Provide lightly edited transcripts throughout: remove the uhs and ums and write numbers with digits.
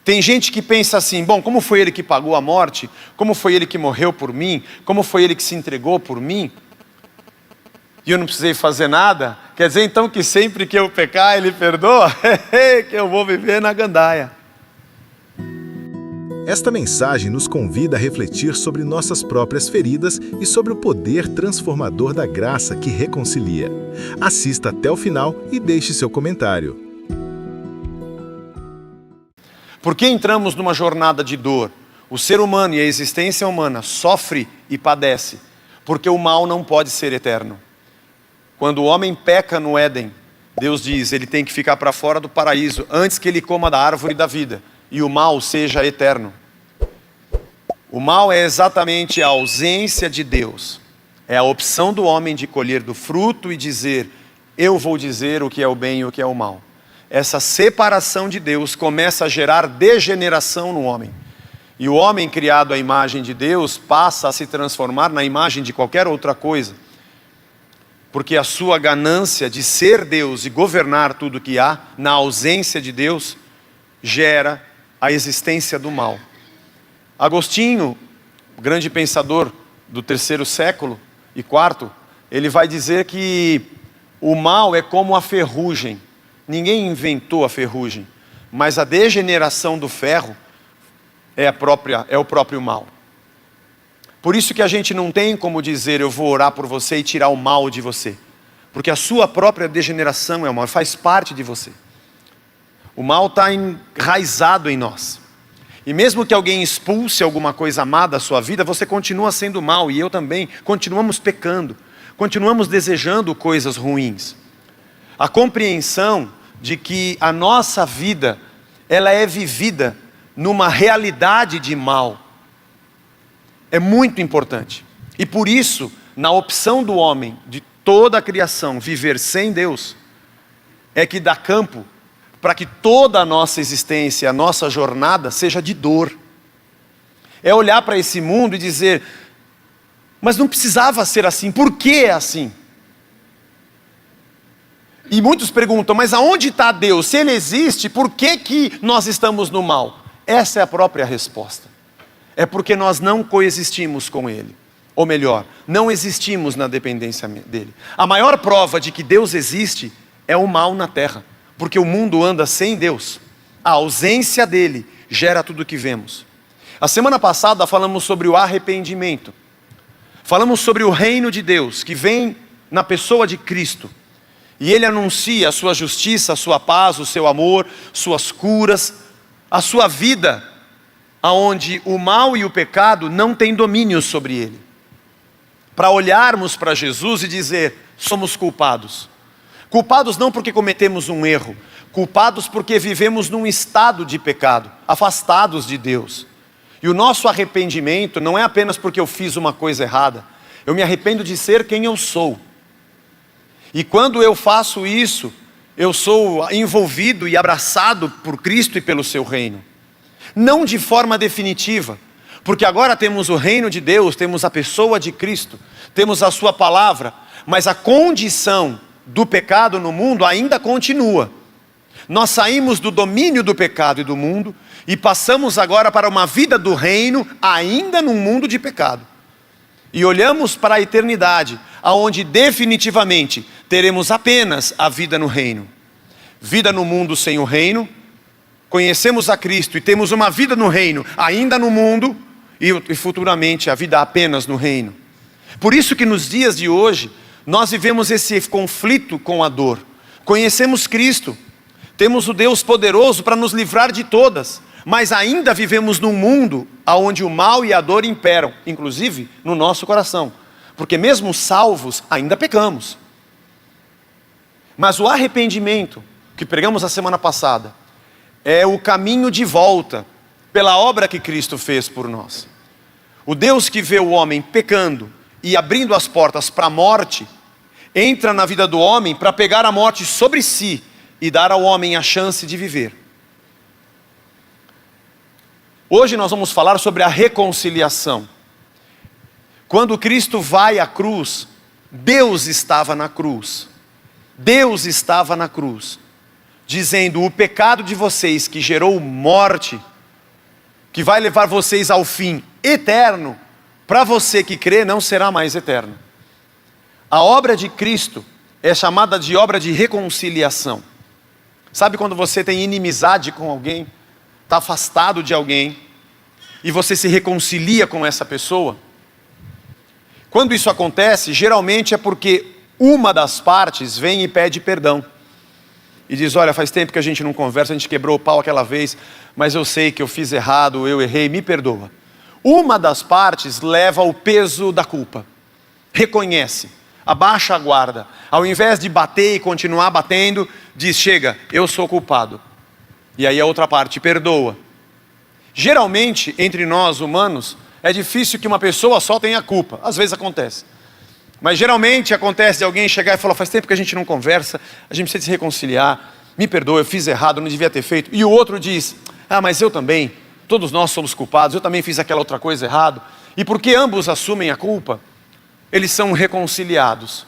Tem gente que pensa assim, bom, como foi ele que pagou a morte? Como foi ele que morreu por mim? Como foi ele que se entregou por mim? E eu não precisei fazer nada? Quer dizer então que sempre que eu pecar ele perdoa? Que eu vou viver na gandaia. Esta mensagem nos convida a refletir sobre nossas próprias feridas e sobre o poder transformador da graça que reconcilia. Assista até o final e deixe seu comentário. Por que entramos numa jornada de dor? O ser humano e a existência humana sofre e padece, porque o mal não pode ser eterno. Quando o homem peca no Éden, Deus diz, ele tem que ficar para fora do paraíso, antes que ele coma da árvore da vida, e o mal seja eterno. O mal é exatamente a ausência de Deus. É a opção do homem de colher do fruto e dizer, eu vou dizer o que é o bem e o que é o mal. Essa separação de Deus começa a gerar degeneração no homem. E o homem criado à imagem de Deus passa a se transformar na imagem de qualquer outra coisa. Porque a sua ganância de ser Deus e governar tudo que há, na ausência de Deus, gera a existência do mal. Agostinho, o grande pensador do terceiro século e quarto, ele vai dizer que o mal é como a ferrugem. Ninguém inventou a ferrugem, mas a degeneração do ferro é o próprio mal. Por isso que a gente não tem como dizer, eu vou orar por você e tirar o mal de você. Porque a sua própria degeneração é o mal, faz parte de você. O mal está enraizado em nós. E mesmo que alguém expulse alguma coisa má da sua vida, você continua sendo mal, e eu também. Continuamos pecando, continuamos desejando coisas ruins. A compreensão de que a nossa vida, ela é vivida numa realidade de mal, é muito importante. E por isso, na opção do homem, de toda a criação, viver sem Deus, é que dá campo para que toda a nossa existência, a nossa jornada, seja de dor. É olhar para esse mundo e dizer, mas não precisava ser assim, por que é assim? E muitos perguntam, mas aonde está Deus? Se Ele existe, por que nós estamos no mal? Essa é a própria resposta. É porque nós não coexistimos com Ele. Ou melhor, não existimos na dependência dEle. A maior prova de que Deus existe é o mal na terra. Porque o mundo anda sem Deus. A ausência dEle gera tudo o que vemos. A semana passada falamos sobre o arrependimento. Falamos sobre o reino de Deus, que vem na pessoa de Cristo. E Ele anuncia a sua justiça, a sua paz, o seu amor, suas curas, a sua vida, aonde o mal e o pecado não têm domínio sobre ele. Para olharmos para Jesus e dizer, somos culpados. Culpados não porque cometemos um erro, culpados porque vivemos num estado de pecado, afastados de Deus. E o nosso arrependimento não é apenas porque eu fiz uma coisa errada, eu me arrependo de ser quem eu sou. E quando eu faço isso, eu sou envolvido e abraçado por Cristo e pelo seu reino. Não de forma definitiva, porque agora temos o reino de Deus, temos a pessoa de Cristo, temos a sua palavra, mas a condição do pecado no mundo ainda continua. Nós saímos do domínio do pecado e do mundo e passamos agora para uma vida do reino, ainda num mundo de pecado. E olhamos para a eternidade, aonde definitivamente teremos apenas a vida no reino. Vida no mundo sem o reino, conhecemos a Cristo e temos uma vida no reino, ainda no mundo, e futuramente a vida apenas no reino. Por isso que nos dias de hoje, nós vivemos esse conflito com a dor. Conhecemos Cristo, temos o Deus poderoso para nos livrar de todas, mas ainda vivemos num mundo onde o mal e a dor imperam, inclusive no nosso coração. Porque mesmo salvos, ainda pecamos. Mas o arrependimento, que pregamos a semana passada, é o caminho de volta, pela obra que Cristo fez por nós. O Deus que vê o homem pecando e abrindo as portas para a morte, entra na vida do homem para pegar a morte sobre si e dar ao homem a chance de viver. Hoje nós vamos falar sobre a reconciliação. Quando Cristo vai à cruz, Deus estava na cruz. Deus estava na cruz, dizendo, o pecado de vocês que gerou morte, que vai levar vocês ao fim eterno, para você que crê, não será mais eterno. A obra de Cristo é chamada de obra de reconciliação. Sabe quando você tem inimizade com alguém, está afastado de alguém, e você se reconcilia com essa pessoa? Quando isso acontece, geralmente é porque uma das partes vem e pede perdão. E diz, olha, faz tempo que a gente não conversa, a gente quebrou o pau aquela vez, mas eu sei que eu fiz errado, eu errei, me perdoa. Uma das partes leva o peso da culpa, reconhece, abaixa a guarda. Ao invés de bater e continuar batendo, diz, chega, eu sou culpado. E aí a outra parte perdoa. Geralmente, entre nós humanos, é difícil que uma pessoa só tenha culpa. Às vezes acontece. Mas geralmente acontece de alguém chegar e falar, faz tempo que a gente não conversa, a gente precisa se reconciliar, me perdoa, eu fiz errado, não devia ter feito. E o outro diz, mas eu também, todos nós somos culpados, eu também fiz aquela outra coisa errado. E porque ambos assumem a culpa, eles são reconciliados.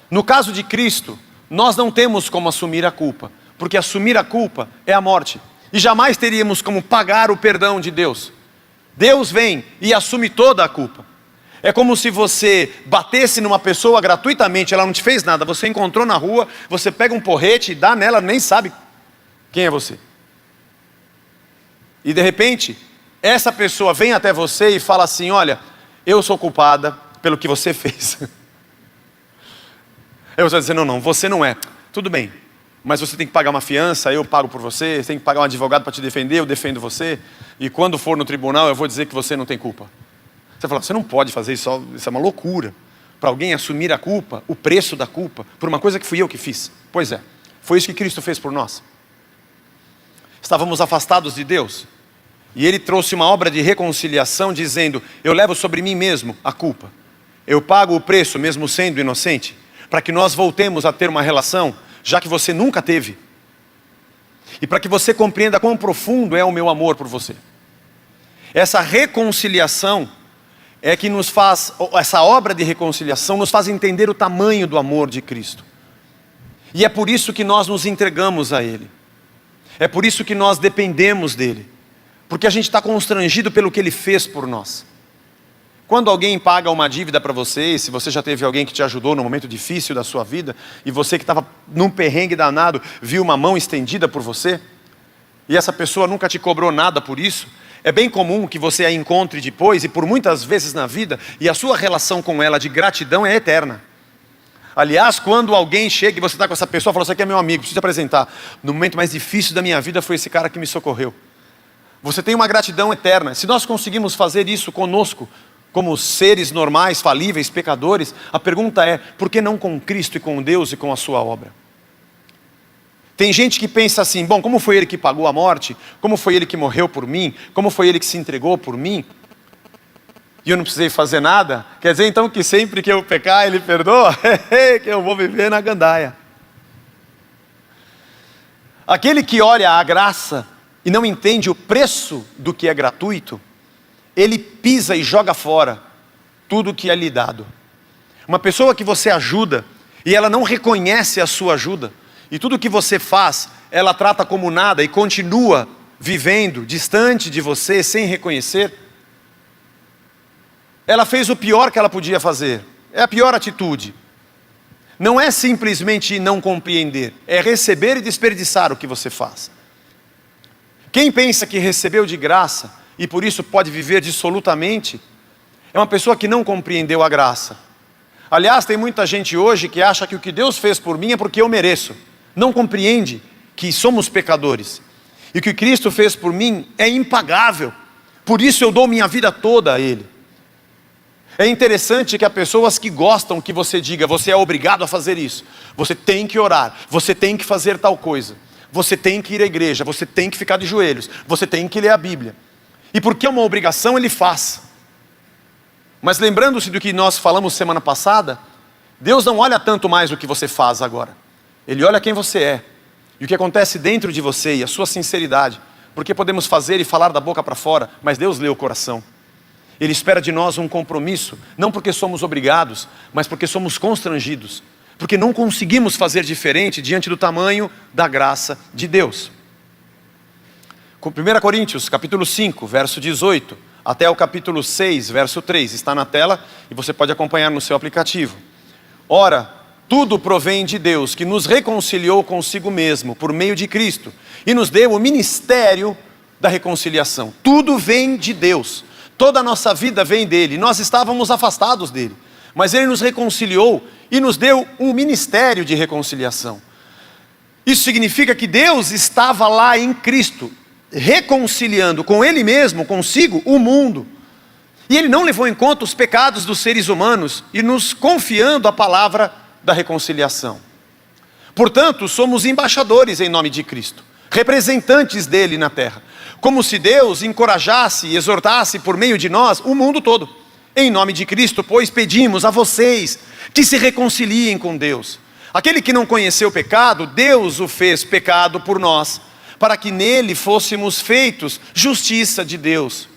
No caso de Cristo, nós não temos como assumir a culpa, porque assumir a culpa é a morte. E jamais teríamos como pagar o perdão de Deus. Deus vem e assume toda a culpa. É como se você batesse numa pessoa gratuitamente, ela não te fez nada, você encontrou na rua, você pega um porrete e dá nela, nem sabe quem é você. E de repente, essa pessoa vem até você e fala assim, olha, eu sou culpada pelo que você fez. Aí você vai dizer, não, você não é. Tudo bem, mas você tem que pagar uma fiança, eu pago por você, tem que pagar um advogado para te defender, eu defendo você, e quando for no tribunal eu vou dizer que você não tem culpa. Você fala, você não pode fazer isso, isso é uma loucura. Para alguém assumir a culpa, o preço da culpa, por uma coisa que fui eu que fiz. Pois é, foi isso que Cristo fez por nós. Estávamos afastados de Deus, e Ele trouxe uma obra de reconciliação, dizendo, eu levo sobre mim mesmo a culpa. Eu pago o preço, mesmo sendo inocente, para que nós voltemos a ter uma relação, já que você nunca teve. E para que você compreenda quão profundo é o meu amor por você. Essa reconciliação é que nos faz, essa obra de reconciliação nos faz entender o tamanho do amor de Cristo. E é por isso que nós nos entregamos a Ele. É por isso que nós dependemos dEle. Porque a gente está constrangido pelo que Ele fez por nós. Quando alguém paga uma dívida para você, se você já teve alguém que te ajudou num momento difícil da sua vida, e você que estava num perrengue danado, viu uma mão estendida por você, e essa pessoa nunca te cobrou nada por isso, é bem comum que você a encontre depois, e por muitas vezes na vida, e a sua relação com ela de gratidão é eterna. Aliás, quando alguém chega e você está com essa pessoa, fala, você aqui é meu amigo, preciso te apresentar. No momento mais difícil da minha vida foi esse cara que me socorreu. Você tem uma gratidão eterna. Se nós conseguimos fazer isso conosco, como seres normais, falíveis, pecadores, a pergunta é, por que não com Cristo e com Deus e com a sua obra? Tem gente que pensa assim, bom, como foi Ele que pagou a morte? Como foi Ele que morreu por mim? Como foi Ele que se entregou por mim? E eu não precisei fazer nada? Quer dizer então que sempre que eu pecar Ele perdoa? Que eu vou viver na gandaia. Aquele que olha a graça e não entende o preço do que é gratuito, ele pisa e joga fora tudo que é lhe dado. Uma pessoa que você ajuda e ela não reconhece a sua ajuda, e tudo que você faz, ela trata como nada e continua vivendo distante de você sem reconhecer, ela fez o pior que ela podia fazer. É a pior atitude. Não é simplesmente não compreender, é receber e desperdiçar o que você faz. Quem pensa que recebeu de graça e por isso pode viver dissolutamente, é uma pessoa que não compreendeu a graça. Aliás, tem muita gente hoje que acha que o que Deus fez por mim é porque eu mereço. Não compreende que somos pecadores. E que o que Cristo fez por mim é impagável. Por isso eu dou minha vida toda a Ele. É interessante que há pessoas que gostam que você diga, você é obrigado a fazer isso. Você tem que orar, você tem que fazer tal coisa. Você tem que ir à igreja, você tem que ficar de joelhos, você tem que ler a Bíblia. E porque é uma obrigação, ele faz. Mas lembrando-se do que nós falamos semana passada, Deus não olha tanto mais o que você faz agora. Ele olha quem você é, e o que acontece dentro de você, e a sua sinceridade. Porque podemos fazer e falar da boca para fora, mas Deus lê o coração. Ele espera de nós um compromisso, não porque somos obrigados, mas porque somos constrangidos. Porque não conseguimos fazer diferente diante do tamanho da graça de Deus. 1 Coríntios, capítulo 5, verso 18, até o capítulo 6, verso 3, está na tela e você pode acompanhar no seu aplicativo. Ora, tudo provém de Deus, que nos reconciliou consigo mesmo, por meio de Cristo, e nos deu o ministério da reconciliação. Tudo vem de Deus, toda a nossa vida vem dele, nós estávamos afastados dele, mas ele nos reconciliou e nos deu um ministério de reconciliação. Isso significa que Deus estava lá em Cristo, reconciliando com ele mesmo, consigo, o mundo. E ele não levou em conta os pecados dos seres humanos e nos confiando a palavra da reconciliação. Portanto, somos embaixadores em nome de Cristo, representantes dele na terra, como se Deus encorajasse e exortasse por meio de nós o mundo todo. Em nome de Cristo, pois, pedimos a vocês que se reconciliem com Deus. Aquele que não conheceu o pecado, Deus o fez pecado por nós, para que nele fôssemos feitos justiça de Deus.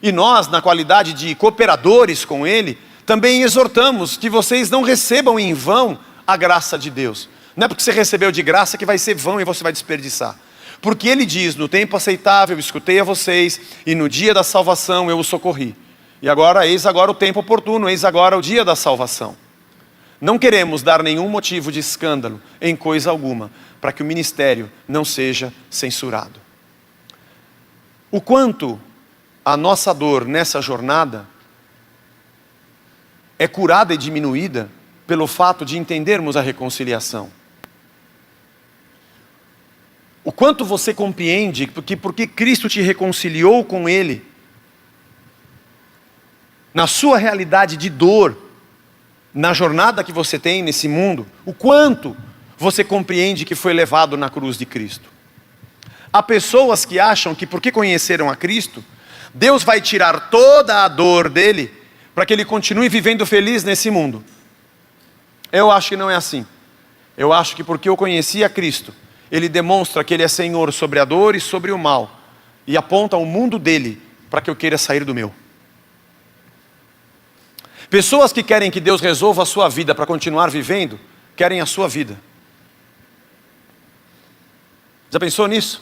E nós, na qualidade de cooperadores com ele, também exortamos que vocês não recebam em vão a graça de Deus. Não é porque você recebeu de graça que vai ser vão e você vai desperdiçar. Porque ele diz, no tempo aceitável escutei a vocês, e no dia da salvação eu os socorri. E agora, eis agora o tempo oportuno, eis agora o dia da salvação. Não queremos dar nenhum motivo de escândalo em coisa alguma, para que o ministério não seja censurado. O quanto a nossa dor nessa jornada é curada e diminuída pelo fato de entendermos a reconciliação. O quanto você compreende que porque Cristo te reconciliou com ele, na sua realidade de dor, na jornada que você tem nesse mundo, o quanto você compreende que foi levado na cruz de Cristo. Há pessoas que acham que porque conheceram a Cristo, Deus vai tirar toda a dor dele, para que ele continue vivendo feliz nesse mundo. Eu acho que não é assim. Eu acho que porque eu conheci a Cristo, ele demonstra que ele é Senhor sobre a dor e sobre o mal, e aponta o mundo dele, para que eu queira sair do meu. Pessoas que querem que Deus resolva a sua vida para continuar vivendo, querem a sua vida. Já pensou nisso?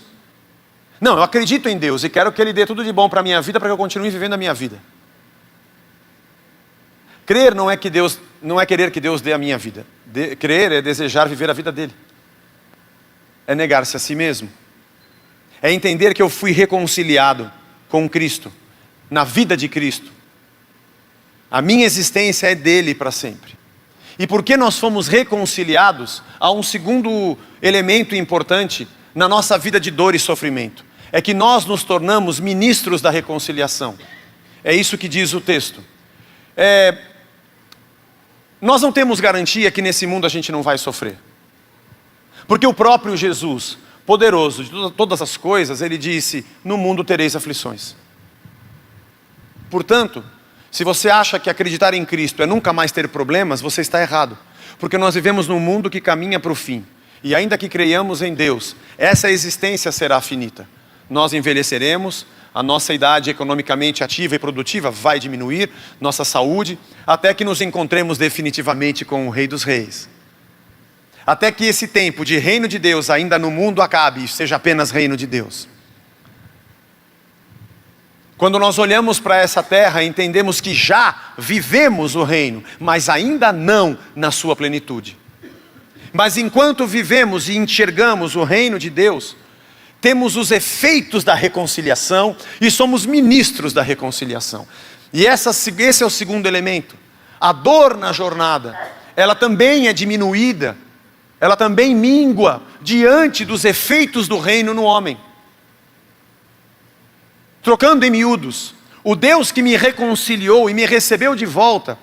Não, eu acredito em Deus e quero que Ele dê tudo de bom para a minha vida, para que eu continue vivendo a minha vida. Crer não é querer que Deus dê a minha vida. Crer é desejar viver a vida dele. É negar-se a si mesmo. É entender que eu fui reconciliado com Cristo, na vida de Cristo. A minha existência é dele para sempre. E porque nós fomos reconciliados, há um segundo elemento importante na nossa vida de dor e sofrimento. É que nós nos tornamos ministros da reconciliação. É isso que diz o texto. Nós não temos garantia que nesse mundo a gente não vai sofrer. Porque o próprio Jesus, poderoso de todas as coisas, ele disse, no mundo tereis aflições. Portanto, se você acha que acreditar em Cristo é nunca mais ter problemas, você está errado. Porque nós vivemos num mundo que caminha para o fim. E ainda que creiamos em Deus, essa existência será finita. Nós envelheceremos, a nossa idade economicamente ativa e produtiva vai diminuir, nossa saúde, até que nos encontremos definitivamente com o Rei dos Reis. Até que esse tempo de reino de Deus ainda no mundo acabe e seja apenas reino de Deus. Quando nós olhamos para essa terra, entendemos que já vivemos o reino, mas ainda não na sua plenitude. Mas enquanto vivemos e enxergamos o reino de Deus, temos os efeitos da reconciliação e somos ministros da reconciliação. E esse é o segundo elemento. A dor na jornada, ela também é diminuída, ela também míngua diante dos efeitos do reino no homem. Trocando em miúdos, o Deus que me reconciliou e me recebeu de volta,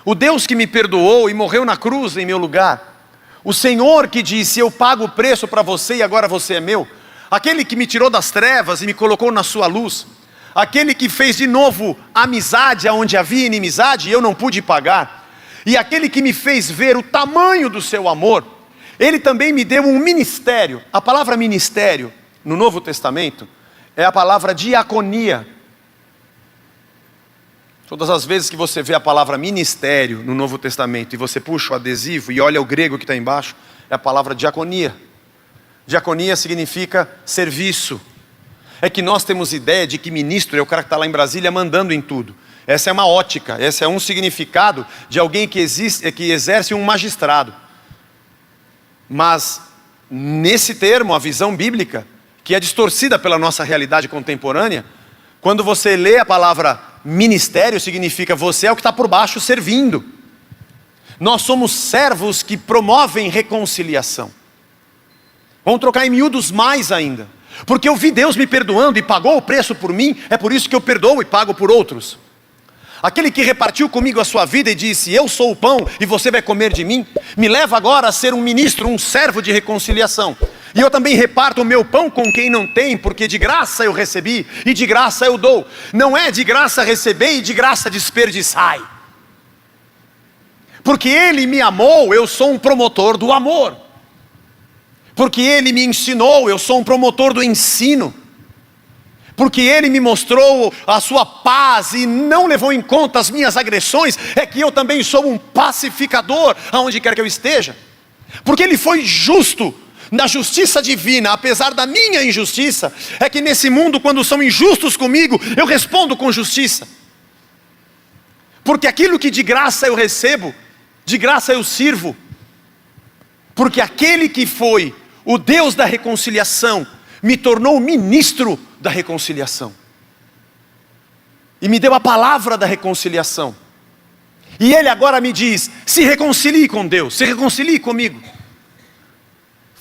o Deus que me perdoou e morreu na cruz em meu lugar, o Senhor que disse, eu pago o preço para você e agora você é meu, aquele que me tirou das trevas e me colocou na sua luz, aquele que fez de novo amizade onde havia inimizade e eu não pude pagar, e aquele que me fez ver o tamanho do seu amor, ele também me deu um ministério. A palavra ministério, no Novo Testamento, é a palavra diaconia. Todas as vezes que você vê a palavra ministério no Novo Testamento e você puxa o adesivo e olha o grego que está embaixo, é a palavra diaconia. Diaconia significa serviço. é que nós temos ideia de que ministro é o cara que está lá em Brasília mandando em tudo. Essa é uma ótica, esse é um significado de alguém que exerce um magistrado. Mas, nesse termo, a visão bíblica, que é distorcida pela nossa realidade contemporânea, quando você lê a palavra ministério, significa você é o que está por baixo servindo. Nós somos servos que promovem reconciliação. Vamos trocar em miúdos mais ainda. Porque eu vi Deus me perdoando e pagou o preço por mim, é por isso que eu perdoo e pago por outros. Aquele que repartiu comigo a sua vida e disse, eu sou o pão e você vai comer de mim, me leva agora a ser um ministro, um servo de reconciliação. E eu também reparto o meu pão com quem não tem, porque de graça eu recebi e de graça eu dou. Não é de graça receber e de graça desperdiçai. Porque Ele me amou, eu sou um promotor do amor. Porque Ele me ensinou, eu sou um promotor do ensino. Porque Ele me mostrou a sua paz e não levou em conta as minhas agressões, é que eu também sou um pacificador aonde quer que eu esteja. Porque Ele foi justo, na justiça divina, apesar da minha injustiça, é que nesse mundo, quando são injustos comigo, eu respondo com justiça. Porque aquilo que de graça eu recebo, de graça eu sirvo. Porque aquele que foi o Deus da reconciliação, me tornou ministro da reconciliação. E me deu a palavra da reconciliação. E Ele agora me diz, se reconcilie com Deus, se reconcilie comigo.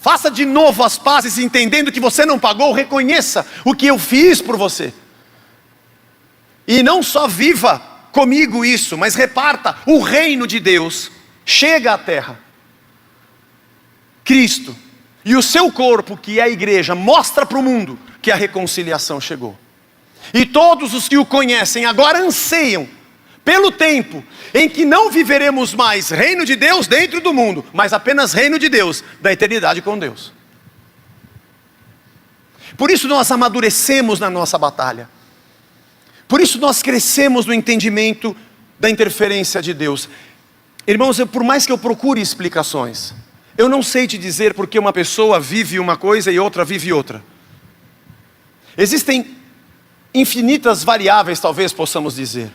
Faça de novo as pazes, entendendo que você não pagou, reconheça o que eu fiz por você. E não só viva comigo isso, mas reparta o reino de Deus, chega à terra. Cristo e o seu corpo, que é a igreja, mostra para o mundo que a reconciliação chegou. E todos os que o conhecem agora anseiam pelo tempo em que não viveremos mais reino de Deus dentro do mundo, mas apenas reino de Deus, da eternidade com Deus. Por isso nós amadurecemos na nossa batalha. Por isso nós crescemos no entendimento da interferência de Deus. Irmãos, por mais que eu procure explicações, eu não sei te dizer porque uma pessoa vive uma coisa e outra vive outra. Existem infinitas variáveis, talvez possamos dizer,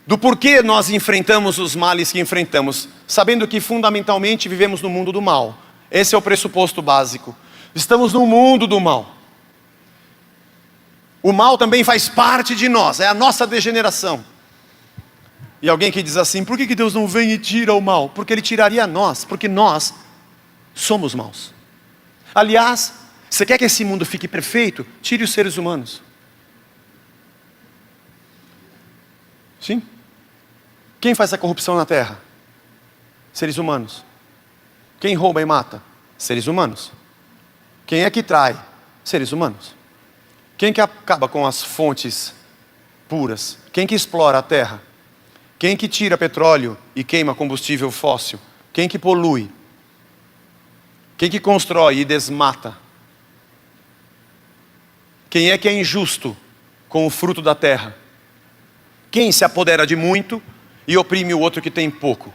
do porquê nós enfrentamos os males que enfrentamos, sabendo que fundamentalmente vivemos no mundo do mal. Esse é o pressuposto básico. Estamos no mundo do mal. O mal também faz parte de nós, é a nossa degeneração. E alguém que diz assim, por que Deus não vem e tira o mal? Porque Ele tiraria nós, porque nós somos maus. Aliás, você quer que esse mundo fique perfeito? Tire os seres humanos. Sim? Quem faz a corrupção na terra? Seres humanos. Quem rouba e mata? Seres humanos. Quem é que trai? Seres humanos. Quem que acaba com as fontes puras? Quem que explora a terra? Quem que tira petróleo e queima combustível fóssil? Quem que polui? Quem que constrói e desmata? Quem é que é injusto com o fruto da terra? Quem se apodera de muito e oprime o outro que tem pouco?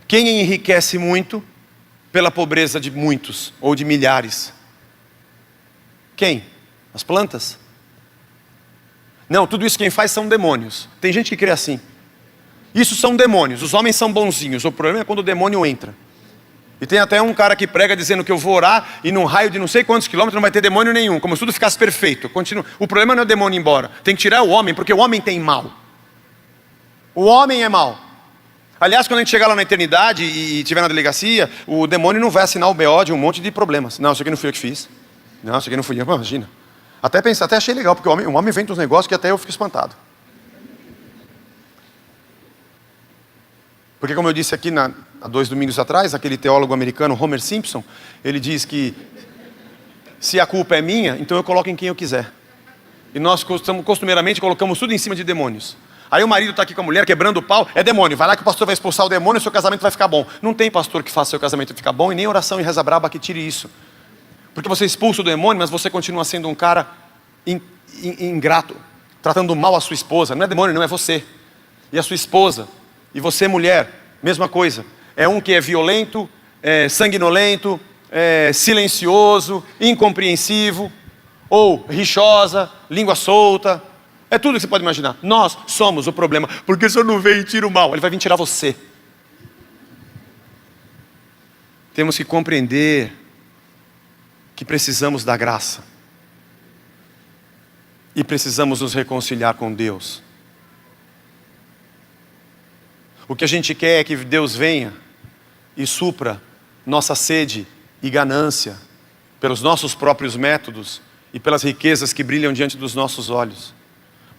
Quem enriquece muito pela pobreza de muitos ou de milhares? Quem? As plantas? Não, tudo isso quem faz são demônios. Tem gente que crê assim. Isso são demônios, os homens são bonzinhos. O problema é quando o demônio entra. E tem até um cara que prega dizendo que eu vou orar e num raio de não sei quantos quilômetros não vai ter demônio nenhum, como se tudo ficasse perfeito. Continua. O problema não é o demônio ir embora, tem que tirar o homem, porque o homem tem mal. O homem é mal. Aliás, quando a gente chegar lá na eternidade e estiver na delegacia, o demônio não vai assinar o BO de um monte de problemas. Não, isso aqui não fui eu que fiz. Não, isso aqui não fui eu. Imagina. Até achei legal, porque o homem inventa uns negócios que até eu fico espantado. Porque como eu disse aqui há 2 domingos atrás, aquele teólogo americano Homer Simpson, ele diz que se a culpa é minha, então eu coloco em quem eu quiser. E nós costumeiramente colocamos tudo em cima de demônios. Aí o marido está aqui com a mulher quebrando o pau, é demônio, vai lá que o pastor vai expulsar o demônio e seu casamento vai ficar bom. Não tem pastor que faça seu casamento ficar bom e nem oração e reza braba que tire isso. Porque você expulsa o demônio, mas você continua sendo um cara ingrato, tratando mal a sua esposa. Não é demônio, não é você. E a sua esposa, e você mulher, mesma coisa. É um que é violento, é sanguinolento, silencioso, incompreensivo, ou rixosa, língua solta. É tudo que você pode imaginar. Nós somos o problema. Porque o Senhor não veio e tira o mal, Ele vai vir tirar você. Temos que compreender que precisamos da graça. E precisamos nos reconciliar com Deus. O que a gente quer é que Deus venha e supra nossa sede e ganância pelos nossos próprios métodos e pelas riquezas que brilham diante dos nossos olhos.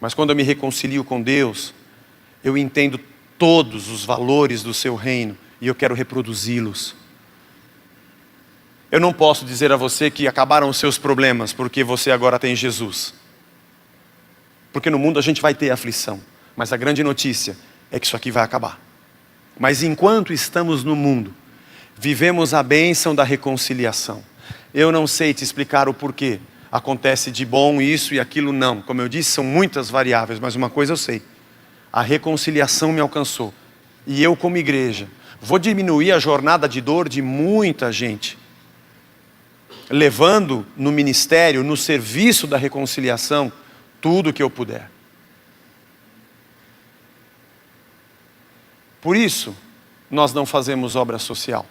Mas quando eu me reconcilio com Deus, eu entendo todos os valores do seu reino e eu quero reproduzi-los. Eu não posso dizer a você que acabaram os seus problemas porque você agora tem Jesus. Porque no mundo a gente vai ter aflição, mas a grande notícia é que isso aqui vai acabar. Mas enquanto estamos no mundo, vivemos a bênção da reconciliação. Eu não sei te explicar o porquê. Acontece de bom isso e aquilo não. Como eu disse, são muitas variáveis, mas uma coisa eu sei. A reconciliação me alcançou. E eu, como igreja, vou diminuir a jornada de dor de muita gente, levando no ministério, no serviço da reconciliação, tudo que eu puder. Por isso, nós não fazemos obra social.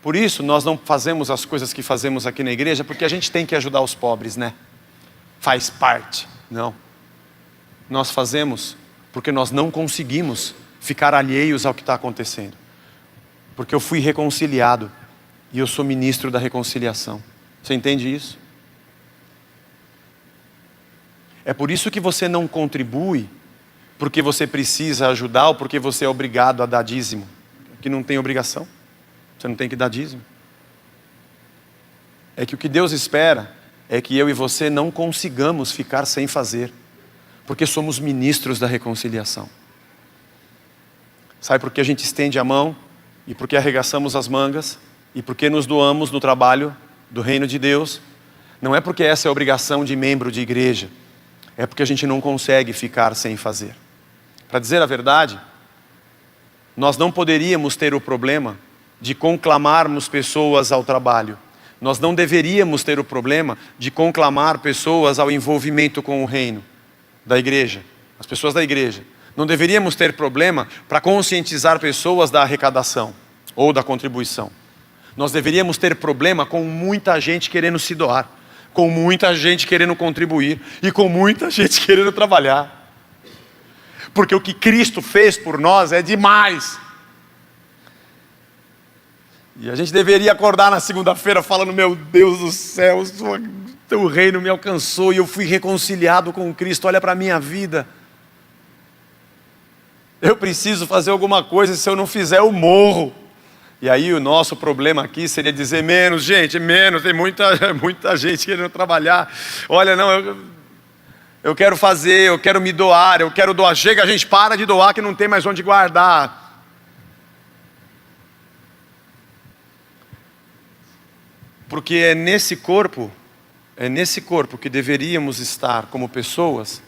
Por isso, nós não fazemos as coisas que fazemos aqui na igreja, porque a gente tem que ajudar os pobres, né? Faz parte. Não. Nós fazemos porque nós não conseguimos ficar alheios ao que está acontecendo. Porque eu fui reconciliado e eu sou ministro da reconciliação. Você entende isso? É por isso que você não contribui porque você precisa ajudar ou porque você é obrigado a dar dízimo. Que não tem obrigação. Você não tem que dar dízimo. É que o que Deus espera é que eu e você não consigamos ficar sem fazer. Porque somos ministros da reconciliação. Sabe por que a gente estende a mão? E por que arregaçamos as mangas? E por que nos doamos no trabalho do reino de Deus? Não é porque essa é a obrigação de membro de igreja. É porque a gente não consegue ficar sem fazer. Para dizer a verdade, nós não poderíamos ter o problema de conclamarmos pessoas ao trabalho. Nós não deveríamos ter o problema de conclamar pessoas ao envolvimento com o reino da igreja, as pessoas da igreja. Não deveríamos ter problema para conscientizar pessoas da arrecadação ou da contribuição. Nós deveríamos ter problema com muita gente querendo se doar, com muita gente querendo contribuir e com muita gente querendo trabalhar. Porque o que Cristo fez por nós é demais. E a gente deveria acordar na segunda-feira falando: meu Deus do céu, teu reino me alcançou e eu fui reconciliado com Cristo, olha para a minha vida. Eu preciso fazer alguma coisa, se eu não fizer eu morro. E aí o nosso problema aqui seria dizer: menos gente, menos, tem muita gente querendo trabalhar. Olha, não, eu quero fazer, eu quero me doar, eu quero doar. Chega, a gente para de doar que não tem mais onde guardar. Porque é nesse corpo que deveríamos estar como pessoas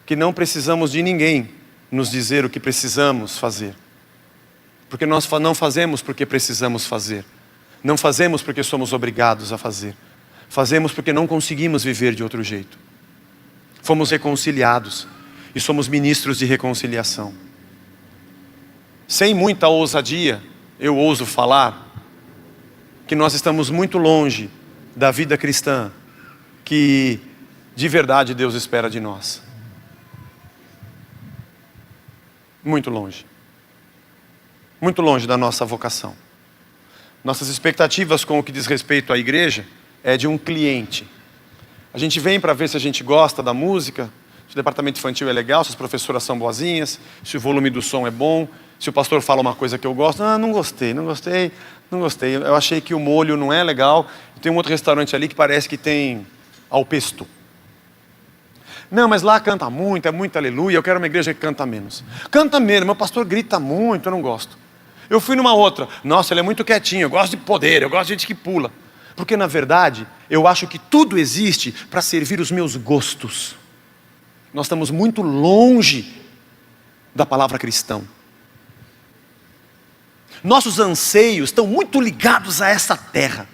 que não precisamos de ninguém nos dizer o que precisamos fazer. Porque nós não fazemos porque precisamos fazer. Não fazemos porque somos obrigados a fazer. Fazemos porque não conseguimos viver de outro jeito. Fomos reconciliados e somos ministros de reconciliação. Sem muita ousadia, eu ouso falar que nós estamos muito longe da vida cristã que de verdade Deus espera de nós. Muito longe. Muito longe da nossa vocação. Nossas expectativas com o que diz respeito à igreja é de um cliente. A gente vem para ver se a gente gosta da música, se o departamento infantil é legal, se as professoras são boazinhas, se o volume do som é bom, se o pastor fala uma coisa que eu gosto. Ah, não gostei. Eu achei que o molho não é legal. Tem um outro restaurante ali que parece que tem ao pesto. Não, mas lá canta muito, é muito aleluia. Eu quero uma igreja que canta menos. Canta menos, meu pastor grita muito, eu não gosto. Eu fui numa outra. Nossa, ele é muito quietinho, eu gosto de poder, eu gosto de gente que pula. Porque na verdade, eu acho que tudo existe para servir os meus gostos. Nós estamos muito longe da palavra cristão. Nossos anseios estão muito ligados a essa terra.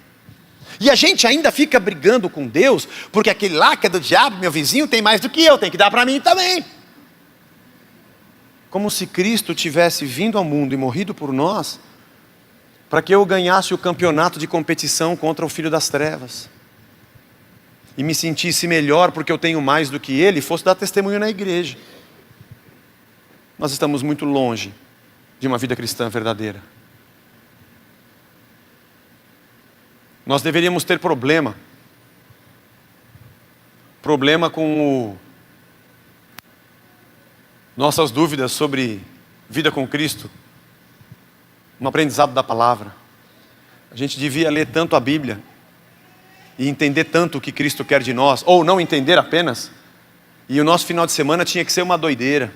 E a gente ainda fica brigando com Deus, porque aquele lá que é do diabo, meu vizinho, tem mais do que eu, tem que dar para mim também. Como se Cristo tivesse vindo ao mundo e morrido por nós, para que eu ganhasse o campeonato de competição contra o filho das trevas. E me sentisse melhor porque eu tenho mais do que ele, e fosse dar testemunho na igreja. Nós estamos muito longe de uma vida cristã verdadeira. Nós deveríamos ter problema com nossas dúvidas sobre vida com Cristo, no aprendizado da palavra. A gente devia ler tanto a Bíblia e entender tanto o que Cristo quer de nós, ou não entender apenas, e o nosso final de semana tinha que ser uma doideira.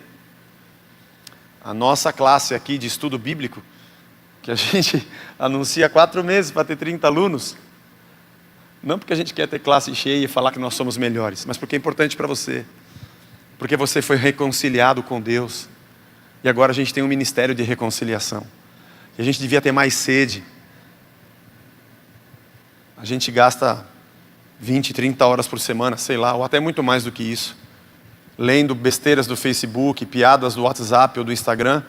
A nossa classe aqui de estudo bíblico, que a gente anuncia há 4 meses para ter 30 alunos, não porque a gente quer ter classe cheia e falar que nós somos melhores, mas porque é importante para você, porque você foi reconciliado com Deus, e agora a gente tem um ministério de reconciliação, e a gente devia ter mais sede. A gente gasta 20, 30 horas por semana, sei lá, ou até muito mais do que isso, lendo besteiras do Facebook, piadas do WhatsApp ou do Instagram.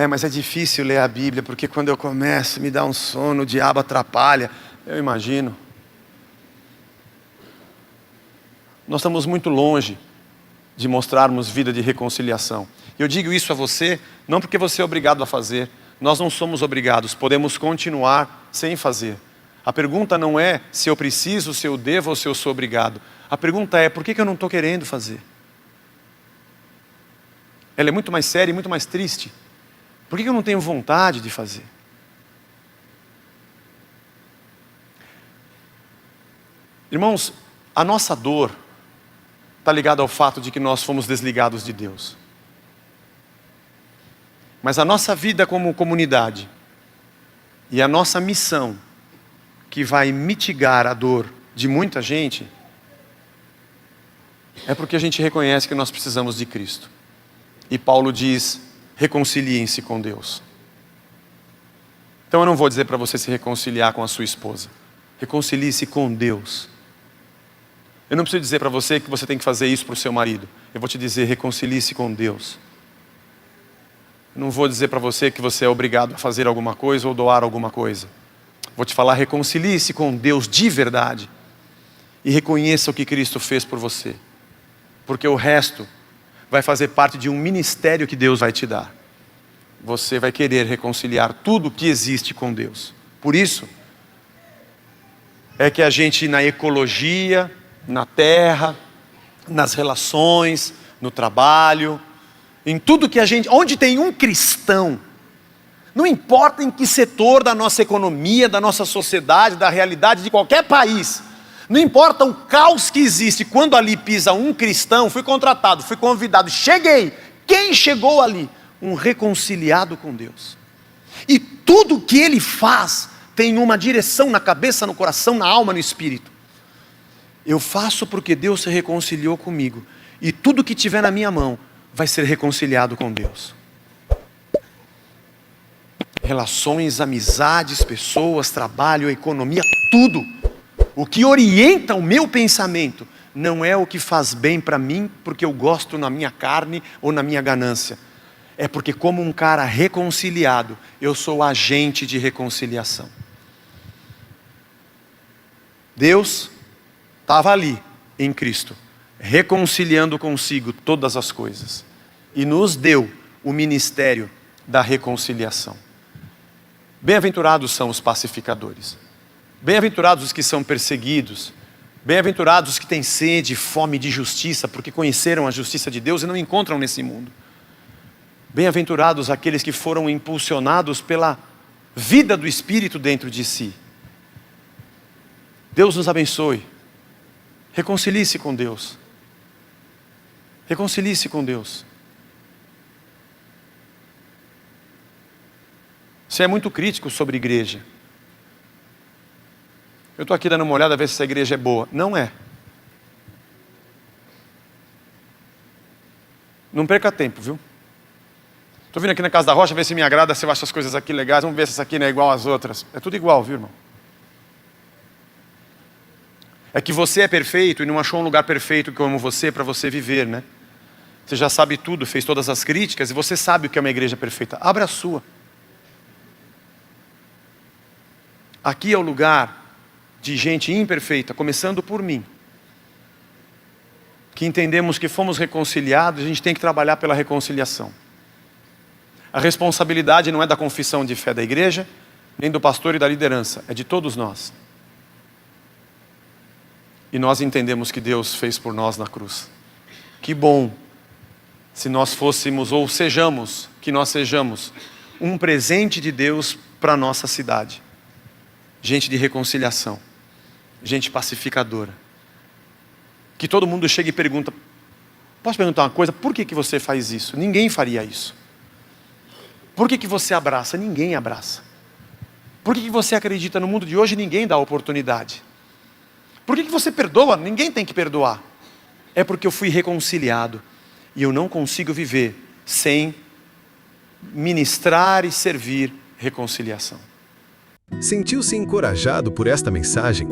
Mas é difícil ler a Bíblia, porque quando eu começo me dá um sono, o diabo atrapalha. Eu imagino. Nós estamos muito longe de mostrarmos vida de reconciliação. Eu digo isso a você, não porque você é obrigado a fazer. Nós não somos obrigados, podemos continuar sem fazer. A pergunta não é se eu preciso, se eu devo ou se eu sou obrigado. A pergunta é, por que eu não estou querendo fazer? Ela é muito mais séria e muito mais triste. Por que eu não tenho vontade de fazer? Irmãos, a nossa dor está ligada ao fato de que nós fomos desligados de Deus. Mas a nossa vida como comunidade e a nossa missão, que vai mitigar a dor de muita gente, é porque a gente reconhece que nós precisamos de Cristo. E Paulo diz, reconciliem-se com Deus. Então eu não vou dizer para você se reconciliar com a sua esposa. Reconcilie-se com Deus. Eu não preciso dizer para você que você tem que fazer isso para o seu marido. Eu vou te dizer, reconcilie-se com Deus. Eu não vou dizer para você que você é obrigado a fazer alguma coisa ou doar alguma coisa. Vou te falar, reconcilie-se com Deus de verdade. E reconheça o que Cristo fez por você. Porque o resto vai fazer parte de um ministério que Deus vai te dar. Você vai querer reconciliar tudo que existe com Deus. Por isso, é que a gente na ecologia, na terra, nas relações, no trabalho, em tudo que a gente... Onde tem um cristão, não importa em que setor da nossa economia, da nossa sociedade, da realidade de qualquer país, não importa o caos que existe, quando ali pisa um cristão, fui contratado, fui convidado, cheguei. Quem chegou ali? Um reconciliado com Deus. E tudo que ele faz tem uma direção na cabeça, no coração, na alma, no espírito. Eu faço porque Deus se reconciliou comigo. E tudo que tiver na minha mão vai ser reconciliado com Deus. Relações, amizades, pessoas, trabalho, economia, tudo. O que orienta o meu pensamento não é o que faz bem para mim, porque eu gosto na minha carne ou na minha ganância. É porque como um cara reconciliado, eu sou agente de reconciliação. Deus estava ali, em Cristo, reconciliando consigo todas as coisas. E nos deu o ministério da reconciliação. Bem-aventurados são os pacificadores. Bem-aventurados os que são perseguidos. Bem-aventurados os que têm sede e fome de justiça, porque conheceram a justiça de Deus e não encontram nesse mundo. Bem-aventurados aqueles que foram impulsionados pela vida do Espírito dentro de si. Deus nos abençoe. Reconcilie-se com Deus. Reconcilie-se com Deus. Você é muito crítico sobre igreja. Eu estou aqui dando uma olhada a ver se essa igreja é boa. Não é. Não perca tempo, viu? Estou vindo aqui na Casa da Rocha, ver se me agrada, se eu acho as coisas aqui legais, vamos ver se essa aqui não é igual às outras. É tudo igual, viu, irmão? É que você é perfeito e não achou um lugar perfeito como você para você viver, né? Você já sabe tudo, fez todas as críticas e você sabe o que é uma igreja perfeita. Abra a sua. Aqui é o lugar de gente imperfeita, começando por mim. Que entendemos que fomos reconciliados, a gente tem que trabalhar pela reconciliação. A responsabilidade não é da confissão de fé da igreja, nem do pastor e da liderança, é de todos nós. E nós entendemos que Deus fez por nós na cruz. Que bom se nós fôssemos, ou sejamos, que nós sejamos um presente de Deus para a nossa cidade. Gente de reconciliação, gente pacificadora. Que todo mundo chega e pergunta, posso perguntar uma coisa, por que você faz isso? Ninguém faria isso. Por que você abraça? Ninguém abraça. Por que você acredita no mundo de hoje? Ninguém dá oportunidade. Por que você perdoa? Ninguém tem que perdoar. É porque eu fui reconciliado e eu não consigo viver sem ministrar e servir reconciliação. Sentiu-se encorajado por esta mensagem?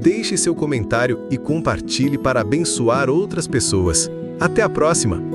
Deixe seu comentário e compartilhe para abençoar outras pessoas. Até a próxima!